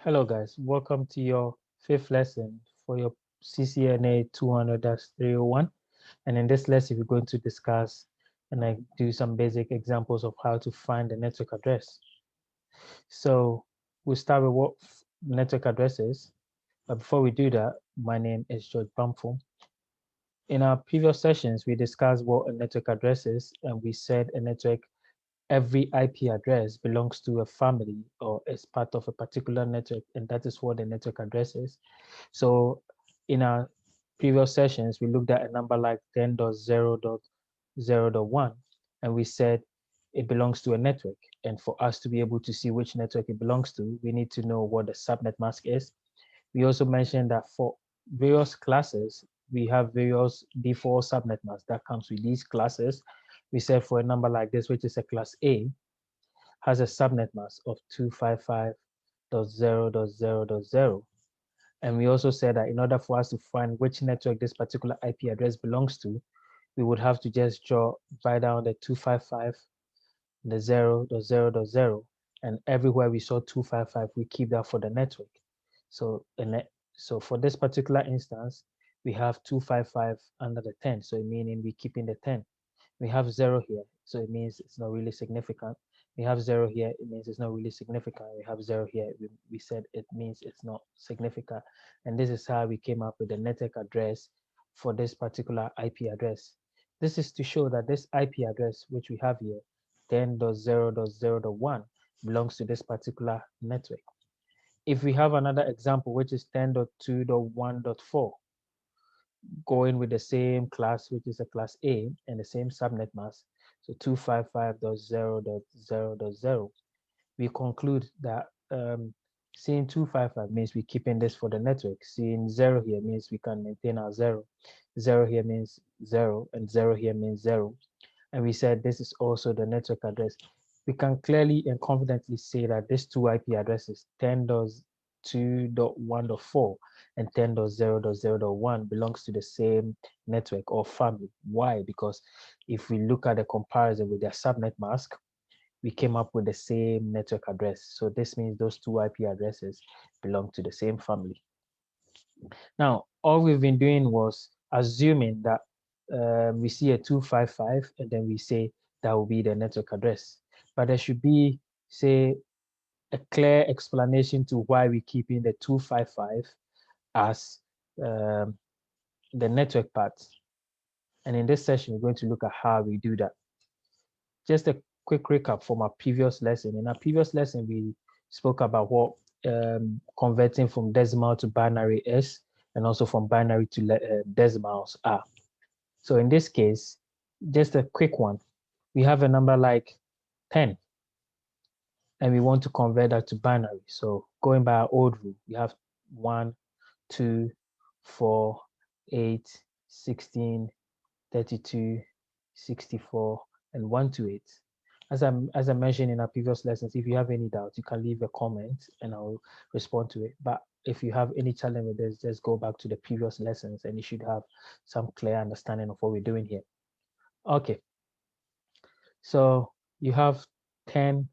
Hello guys, welcome to your fifth lesson for your CCNA 200-301. And in this lesson, we're going to discuss and do some basic examples of how to find the network address. So we'll start with what network address is. But before we do that, my name is George Bamfo. In our previous sessions, we discussed what a network address is, and we said a network every IP address belongs to a family or is part of a particular network, and that is what the network address is. So in our previous sessions, we looked at a number like 10.0.0.1, and we said it belongs to a network. And for us to be able to see which network it belongs to, we need to know what the subnet mask is. We also mentioned that for various classes, we have various default subnet masks that comes with these classes. We said for a number like this, which is a class A, has a subnet mask of 255.0.0.0. And we also said that in order for us to find which network this particular IP address belongs to, we would have to just write down the 255, the 0.0.0, and everywhere we saw 255, we keep that for the network. So, so for this particular instance, we have 255 under the 10, so meaning we keep in the 10. We have 0 here, so it means it's not really significant. We have 0 here, it means it's not really significant. We have 0 here, we said it means it's not significant. And this is how we came up with the network address for this particular IP address. This is to show that this IP address, which we have here, 10.0.0.1, belongs to this particular network. If we have another example, which is 10.2.1.4, going with the same class, which is a class A, and the same subnet mask, so 255.0.0.0, we conclude that seeing 255 means we're keeping this for the network. Seeing 0 here means we can maintain our 0. 0 here means 0, and 0 here means 0. And we said this is also the network address. We can clearly and confidently say that these two IP addresses, 10.2.1.4 and 10.0.0.1, belongs to the same network or family. Why? Because if we look at the comparison with their subnet mask, we came up with the same network address. So this means those two IP addresses belong to the same family. Now, all we've been doing was assuming that we see a 255 and then we say that will be the network address. But there should be, say, a clear explanation to why we're keeping the 255 as the network part. And in this session, we're going to look at how we do that. Just a quick recap from our previous lesson. In our previous lesson, we spoke about what converting from decimal to binary is, and also from binary to decimals are. So in this case, just a quick one. We have a number like 10, and we want to convert that to binary. So going by our old rule, we have 1, 2, 4, 8, 16, 32, 64, and 128. As I mentioned in our previous lessons, if you have any doubts, you can leave a comment and I'll respond to it. But if you have any challenge with this, just go back to the previous lessons and you should have some clear understanding of what we're doing here. Okay, so you have 10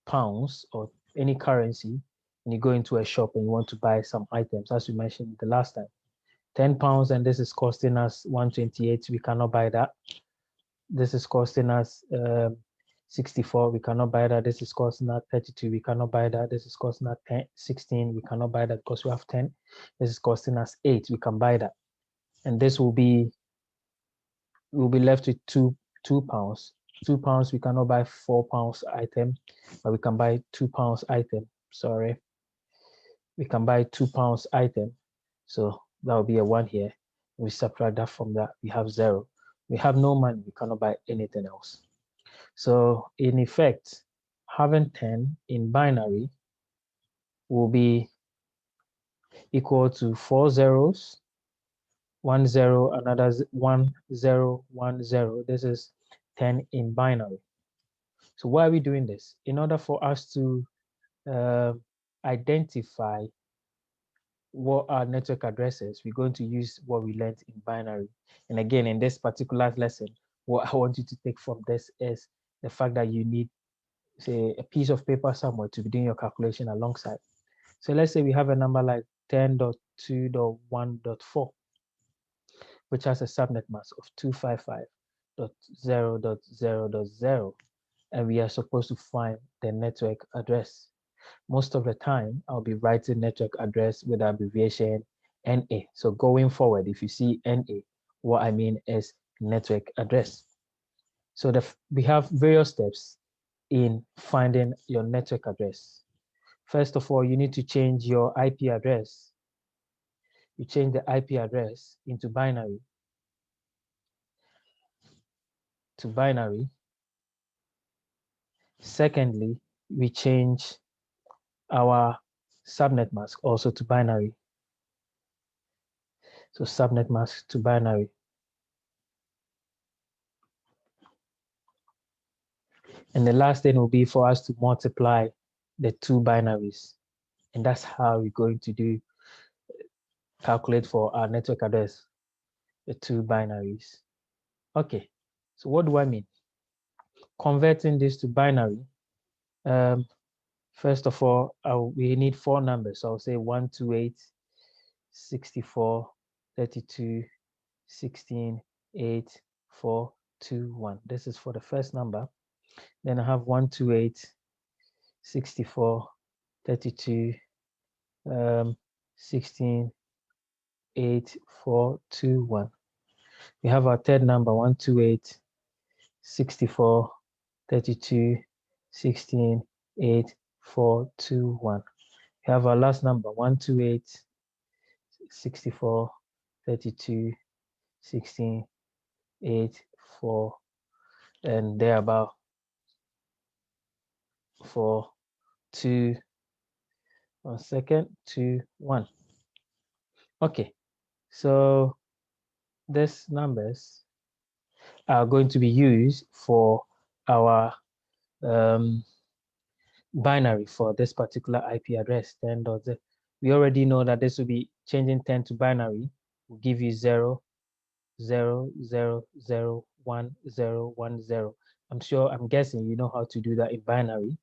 pounds or any currency and you go into a shop and you want to buy some items, as we mentioned the last time. 10 pounds and this is costing us 128, we cannot buy that. This is costing us 64, we cannot buy that. This is costing us 32, we cannot buy that. This is costing us 16, we cannot buy that because we have 10. This is costing us 8, we can buy that. And this we'll be left with two pounds. 2 pounds, we cannot buy 4 pounds item, but we can buy 2 pounds item. Sorry. We can buy 2 pounds item. So that will be a 1 here. We subtract that from that, we have 0. We have no money, we cannot buy anything else. So in effect, having 10 in binary will be equal to 4 zeros, 1 0, another 1 0, 1 0. This is 10 in binary. So why are we doing this? In order for us to identify what our network address is, we're going to use what we learned in binary. And again, in this particular lesson, what I want you to take from this is the fact that you need, say, a piece of paper somewhere to be doing your calculation alongside. So let's say we have a number like 10.2.1.4, which has a subnet mask of 255.0.0.0, and we are supposed to find the network address. Most of the time, I'll be writing network address with the abbreviation NA. So going forward, if you see NA, what I mean is network address. So we have various steps in finding your network address. First of all, you need to change your IP address. You change the IP address into binary to binary. Secondly, we change our subnet mask also to binary. So subnet mask to binary. And the last thing will be for us to multiply the two binaries. And that's how we're going to calculate for our network address, the two binaries. Okay, so what do I mean? Converting this to binary, first of all, we need four numbers. So I'll say 128, 64, 32, 16, 8, 4, 2, 1. This is for the first number. Then I have 128, 64, 32, 16, 8, 4, 2, 1. We have our third number, 128, 64, 32, 16, 8, 4, 2, 1. We have our last number, 128, 64, 32, 16, 8, 4, and thereabout 4, 2, 1 second, 2, 1. Okay, so these numbers are going to be used for our binary for this particular IP address, 10.0. We already know that this will be changing 10 to binary, will give you 0, 0, 0, 0, 1, 0, 1, 0. I'm guessing you know how to do that in binary.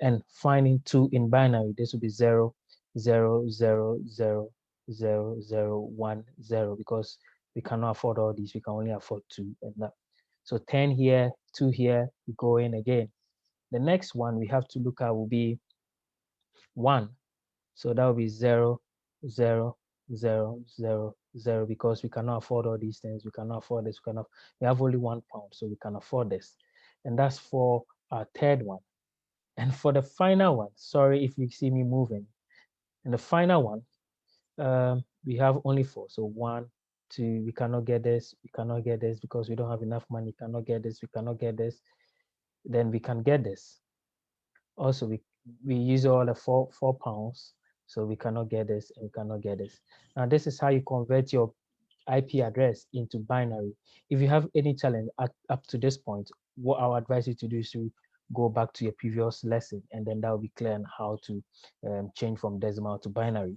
And finding 2 in binary, this will be 0, 0, 0, 0, 0, 0, 1, 0, because we cannot afford all these. We can only afford 2 and that. So 10 here, 2 here, we go in again. The next one we have to look at will be 1. So that will be 0, 0, 0, 0, 0, because we cannot afford all these things. We cannot afford this. We have only £1, so we can afford this. And that's for our third one. And for the final one, sorry if you see me moving. And the final one, we have only 4. So 1, 2, we cannot get this. We cannot get this because we don't have enough money. We cannot get this. We cannot get this. Then we can get this. Also, we use all the £4, so we cannot get this and we cannot get this. Now, this is how you convert your IP address into binary. If you have any challenge up to this point, what I would advise you to do is to go back to your previous lesson, and then that will be clear on how to change from decimal to binary.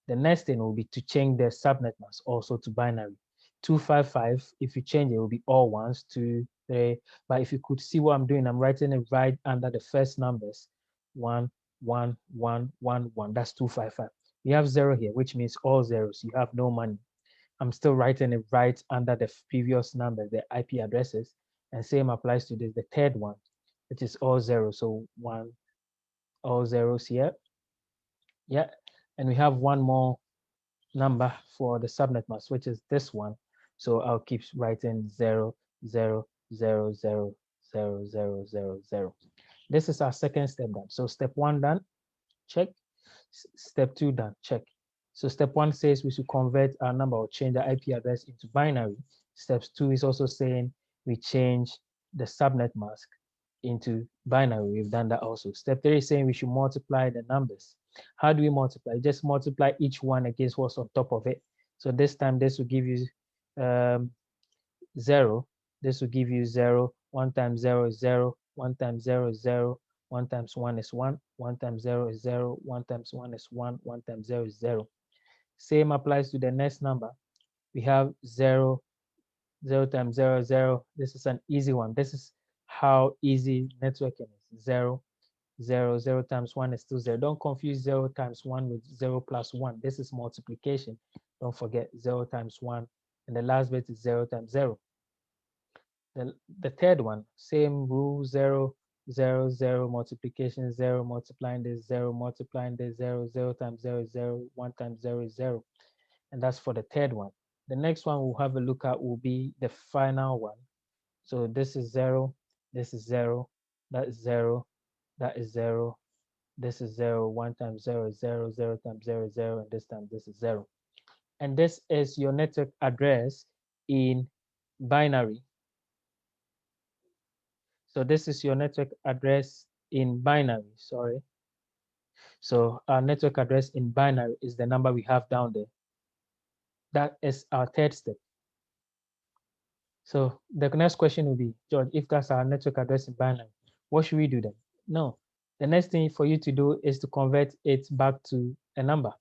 The next thing will be to change the subnet mask also to binary. 255, if you change it, will be all ones, 2, 3. But if you could see what I'm doing, I'm writing it right under the first numbers. 1, 1, 1, 1, 1. That's 255. You have 0 here, which means all zeros. You have no money. I'm still writing it right under the previous numbers, the IP addresses. And same applies to this, the third one, which is all zeros. So 1, all zeros here. Yeah. And we have one more number for the subnet mask, which is this one. So I'll keep writing 0, 0, 0, 0, 0, 0, 0, 0. This is our second step done. So step 1 done, check. Step 2 done, check. So step 1 says we should convert our number or change the IP address into binary. Step 2 is also saying we change the subnet mask into binary. We've done that also. Step 3 is saying we should multiply the numbers. How do we multiply? Just multiply each one against what's on top of it. So this time this will give you 0. This will give you 0. 1 times 0 is 0. 1 times 0 is 0. 1 times 1 is 1. 1 times 0 is 0. 1 times 1 is 1. 1 times 0 is 0. Same applies to the next number. We have 0. 0 times 0 is 0. This is an easy one. This is how easy networking is. 0, 0, 0 times 1 is still 0. Don't confuse 0 times 1 with 0 plus 1. This is multiplication. Don't forget 0 times 1. And the last bit is 0 times 0. The third one, same rule, 0, 0, 0, multiplication, 0, multiplying this, 0, multiplying this, 0, 0 times 0 is 0, 1 times 0 is 0. And that's for the third one. The next one we'll have a look at will be the final one. So this is 0, this is 0, that is 0, that is 0, this is 0, 1 times 0 is 0, 0 times 0 is 0, and this time this is 0. And this is your network address in binary. So this is your network address in binary, sorry. So our network address in binary is the number we have down there. That is our third step. So the next question will be, George, if that's our network address in binary, what should we do then? No, the next thing for you to do is to convert it back to a number.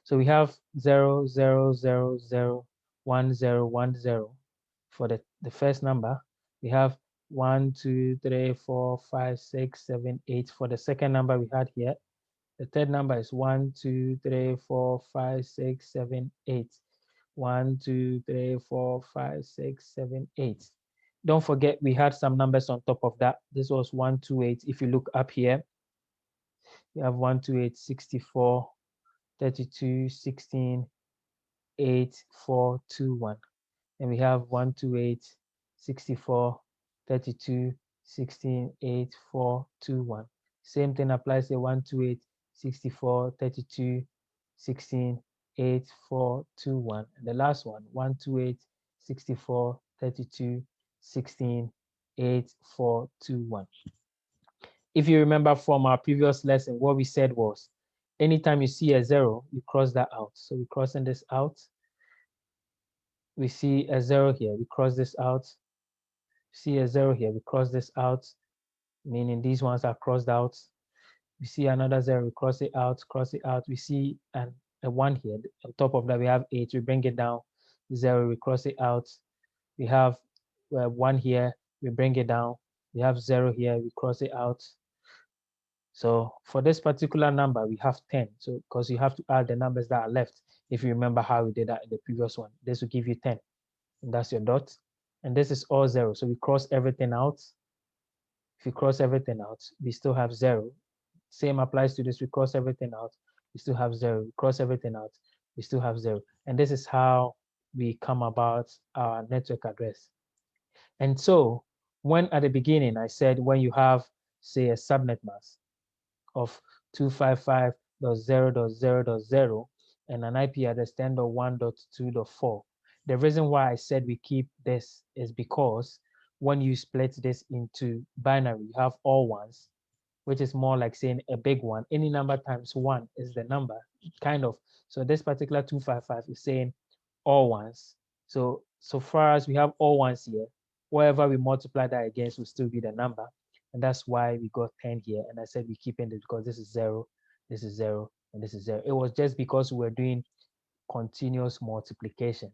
So we have 0, 0, 0, 0, 1, 0, 1, 0 for the first number. We have 1, 2, 3, 4, 5, 6, 7, 8 for the second number we had here. The third number is 1, 2, 3, 4, 5, 6, 7, 8. 1, 2, 3, 4, 5, 6, 7, 8. Don't forget we had some numbers on top of that. This was 128. If you look up here, you have 128, 64, 32, 16, 8, 4, 2, 1. And we have 128, 64, 32, 16, 8, 4, 2, 1. Same thing applies here, 128, 64, 32, 16, 8, 4, 2, 1. And the last one, 128, 64, 32, 16, 8, 4, 2, 1. If you remember from our previous lesson, what we said was, anytime you see a 0, you cross that out. So we're crossing this out. We see a 0 here, we cross this out. See a 0 here, we cross this out, meaning these ones are crossed out. We see another 0, we cross it out, cross it out. We see a 1 here. On top of that, we have 8, we bring it down. 0, we cross it out. We have 1 here, we bring it down. We have 0 here, we cross it out. So for this particular number, we have 10. So because you have to add the numbers that are left. If you remember how we did that in the previous one, this will give you 10. And that's your dot. And this is all 0. So we cross everything out. If you cross everything out, we still have 0. Same applies to this. We cross everything out, we still have 0. We cross everything out, we still have 0. And this is how we come about our network address. And so when at the beginning I said when you have, say, a subnet mask of 255.0.0.0 and an IP address 10.1.2.4, the reason why I said we keep this is because when you split this into binary, you have all ones, which is more like saying a big one. Any number times 1 is the number, kind of. So this particular 255 is saying all ones. So far as we have all ones here, whatever we multiply that against will still be the number. And that's why we got 10 here. And I said we're keeping this because this is 0, this is 0, and this is 0. It was just because we were doing continuous multiplication.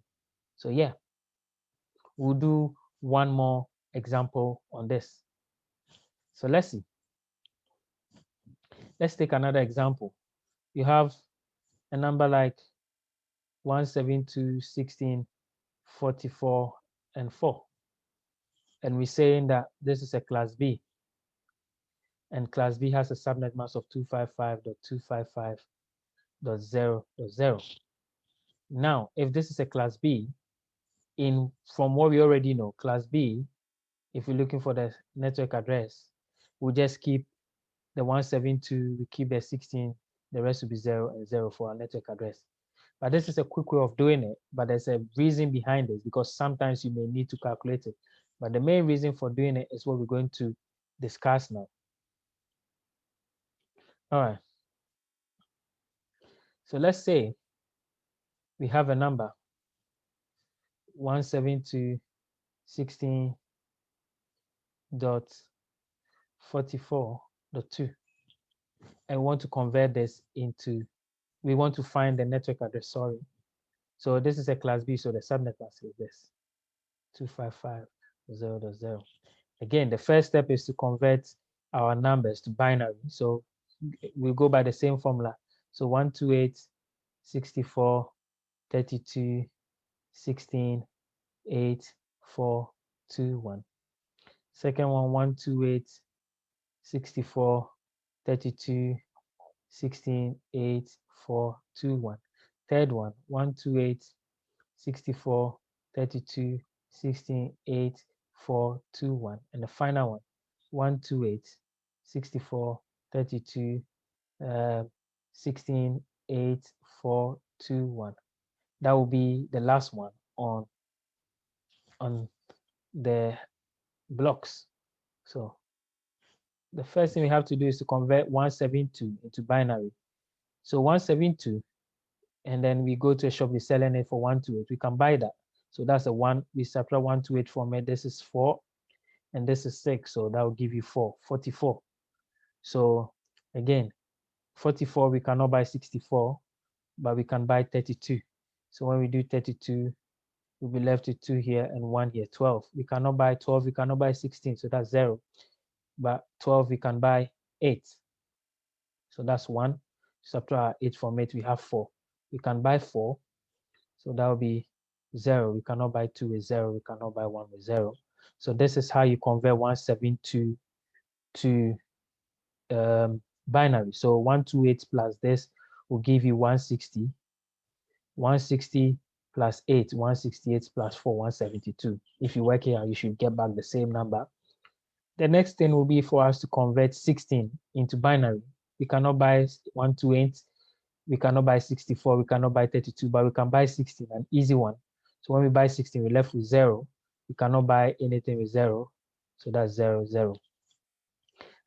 So yeah, we'll do one more example on this. So let's see. Let's take another example. You have a number like 172, 16, 44, and 4. And we're saying that this is a class B. And class B has a subnet mask of 255.255.0.0. Now, if this is a class B, from what we already know, class B, if we're looking for the network address, we'll just keep the 172, we keep the 16, the rest will be 0 and 0 for our network address. But this is a quick way of doing it, but there's a reason behind this because sometimes you may need to calculate it. But the main reason for doing it is what we're going to discuss now. All right. So let's say we have a number 172.16.44.2, and we want to convert this into, we want to find the network address, sorry. So this is a class B, so the subnet mask is this 255.0.0. Again, the first step is to convert our numbers to binary. So we'll go by the same formula. So 128, 64, 32, 16, 8, 4, 2, 1. Second one, 128, 64, 32, 16, 8, 4, 2, 1. Third one, 128, 64, 32, 16, 8, 4, 2, 1. And the final one, 128, 64, 32, 16, 8, 4, 2, 1. That will be the last one on the blocks. So the first thing we have to do is to convert 172 into binary. So 172, and then we go to a shop, we're selling it for 128. We can buy that. So that's a 1. We subtract 128 from it. This is 4, and this is 6. So that will give you 44. So again, 44, we cannot buy 64, but we can buy 32. So when we do 32, we'll be left with 2 here and 1 here, 12. We cannot buy 12, we cannot buy 16, so that's 0. But 12, we can buy 8. So that's 1. Subtract 8 from 8, we have 4. We can buy 4, so that will be 0. We cannot buy 2 with 0. We cannot buy 1 with 0. So this is how you convert 172 to binary. So 128 plus this will give you 160. 160 plus 8, 168 plus 4, 172. If you work here, you should get back the same number. The next thing will be for us to convert 16 into binary. We cannot buy 128, we cannot buy 64, we cannot buy 32, but we can buy 16, an easy one. So when we buy 16, we're left with 0. We cannot buy anything with 0. So that's 0, 0.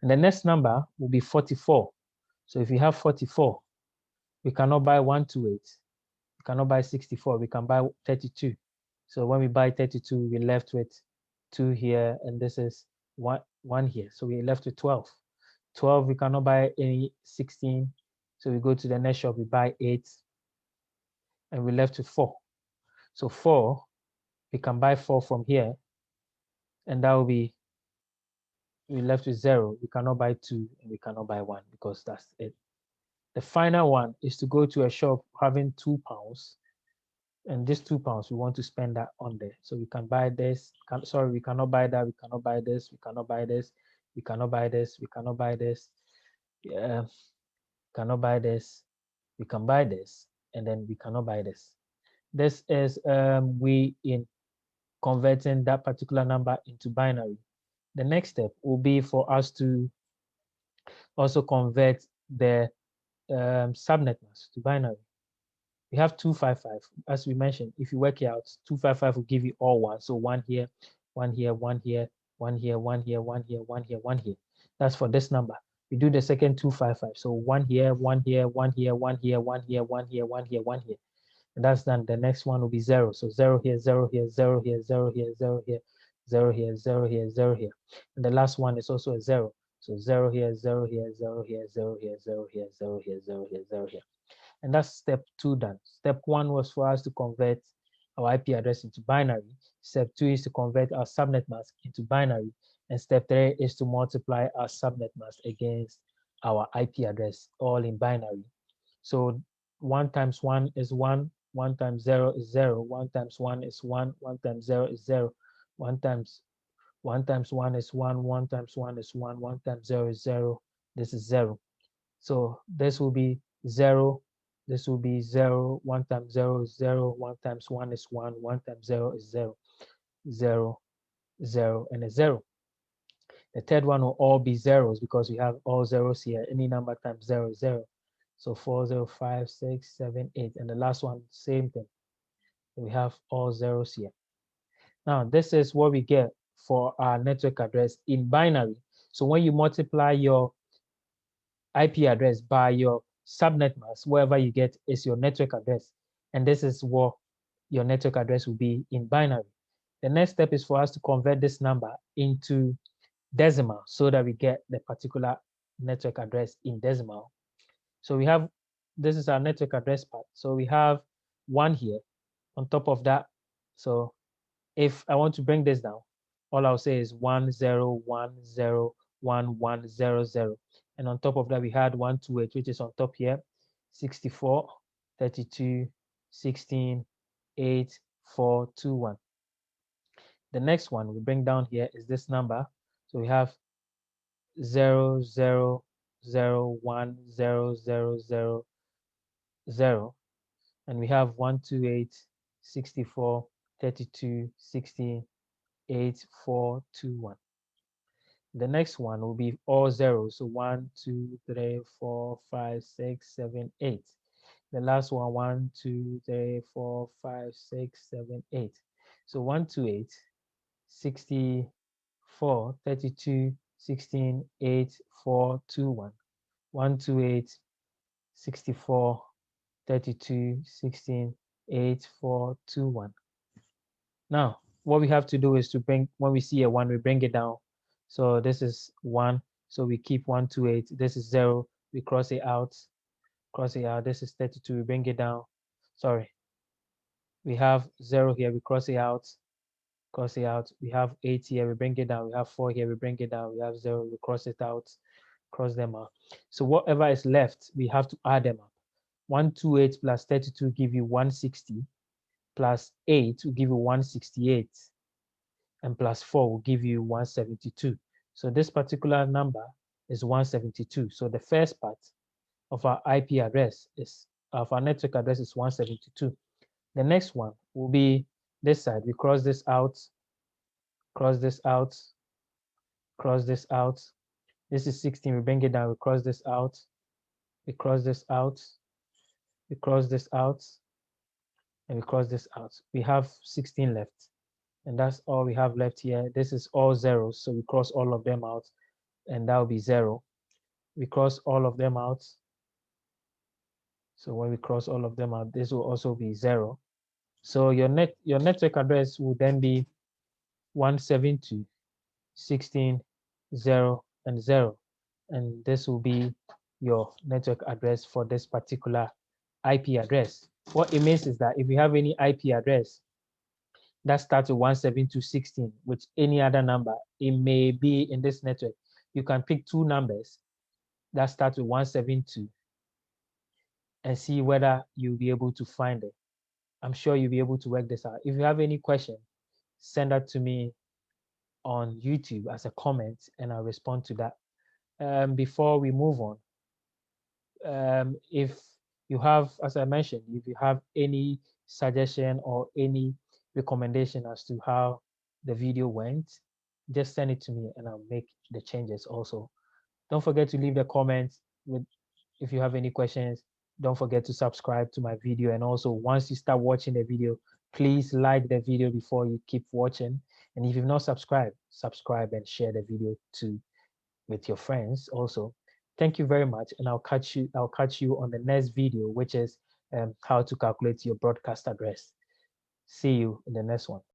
And the next number will be 44. So if you have 44, we cannot buy 128. We cannot buy 64. We can buy 32. So when we buy 32, we're left with 2 here, and this is 1 here. So we're left with 12. 12, we cannot buy any 16. So we go to the next shop, we buy 8, and we're left with 4. So 4, we can buy 4 from here, and that will be, we're left with 0. We cannot buy 2, and we cannot buy 1 because that's it. The final one is to go to a shop having £2, and this £2, we want to spend that on there. So we can buy this. We cannot buy that. We cannot buy this. We cannot buy this. We cannot buy this. We cannot buy this. Yeah, cannot buy this. We can buy this, and then we cannot buy this. This is we in converting that particular number into binary. The next step will be for us to also convert the subnet mask to binary. We have 255, as we mentioned. If you work it out, 255 will give you all 1. So 1 here, 1 here, 1 here, 1 here, 1 here, 1 here, 1 here, 1 here. That's for this number. We do the second 255. So 1 here, 1 here, 1 here, 1 here, 1 here, 1 here, 1 here, 1 here. And that's done. The next one will be 0. So 0 here, 0 here, 0 here, 0 here, 0 here, 0 here, 0 here, 0 here. And the last one is also a 0. So 0 here, 0 here, 0 here, 0 here, 0 here, 0 here, 0 here, 0 here. And that's step 2 done. Step 1 was for us to convert our IP address into binary. Step 2 is to convert our subnet mask into binary. And step 3 is to multiply our subnet mask against our IP address, all in binary. So 1 times 1 is 1, 1 times 0 is 0, 1 times 1 is 1, 1 times 0 is 0, 1 times 1 is 1, 1 times 1 is 1, 1 times 0 is 0, this is 0. So this will be 0, this will be 0, 1 times 0 is 0, 1 times 1 is 1, 1 times 0 is 0, 0, 0, and a 0. The third one will all be zeros because we have all zeros here. Any number times 0 is 0. So 4, 0, 5, 6, 7, 8. And the last one, same thing. We have all zeros here. Now, this is what we get for our network address in binary. So when you multiply your IP address by your subnet mask, wherever you get is your network address. And this is what your network address will be in binary. The next step is for us to convert this number into decimal so that we get the particular network address in decimal. So we have, this is our network address part. So we have 1 here on top of that. So if I want to bring this down, all I'll say is 10101010 1100. And on top of that, we had 128, which is on top here, 64, 32, 16, 8, 4, 2, 1. The next one we bring down here is this number. So we have 0, 0, 0, 1, 0, 0, 0, 0. And we have 128, 64, 32, 16, 8, 4, 2, 1. The next one will be all zeros. So 1, 2, 3, 4, 5, 6, 7, 8. The last one, 1, 2, 3, 4, 5, 6, 7, 8. So 128, 64, 32, 16, 8, 4, 2, 1. 128, 64, 32, 16, 8, 4, 2, 1. Now, what we have to do is to bring, when we see a 1, we bring it down. So this is 1, so we keep 128. This is 0, we cross it out, cross it out. This is 32, we bring it down. Sorry, we have 0 here, we cross it out, cross it out. We have 8 here, we bring it down. We have 4 here, we bring it down. We have 0, we cross it out, cross them out. So whatever is left, we have to add them up. 128 plus 32 give you 160, plus 8 will give you 168, and plus 4 will give you 172. So this particular number is 172. So the first part of our IP address is, of our network address is 172. The next one will be this side. We cross this out, cross this out, cross this out. This is 16, we bring it down, we cross this out, we cross this out, we cross this out, and we cross this out. We have 16 left, and that's all we have left here. This is all zeros, so we cross all of them out, and that will be 0. We cross all of them out. So when we cross all of them out, this will also be 0. So your network address will then be 172, 16, 0, and 0. And this will be your network address for this particular IP address. What it means is that if you have any IP address that starts with 172.16 with any other number, it may be in this network. You can pick 2 numbers that start with 172 and see whether you'll be able to find it. I'm sure you'll be able to work this out. If you have any question, send that to me on YouTube as a comment, and I'll respond to that. Before we move on, if you have, as I mentioned, if you have any suggestion or any recommendation as to how the video went, just send it to me and I'll make the changes also. Don't forget to leave the comments with if you have any questions. Don't forget to subscribe to my video, and also once you start watching the video, please like the video before you keep watching. And if you've not subscribed, subscribe and share the video too with your friends also. Thank you very much, and I'll catch you on the next video, which is how to calculate your broadcast address. See you in the next one.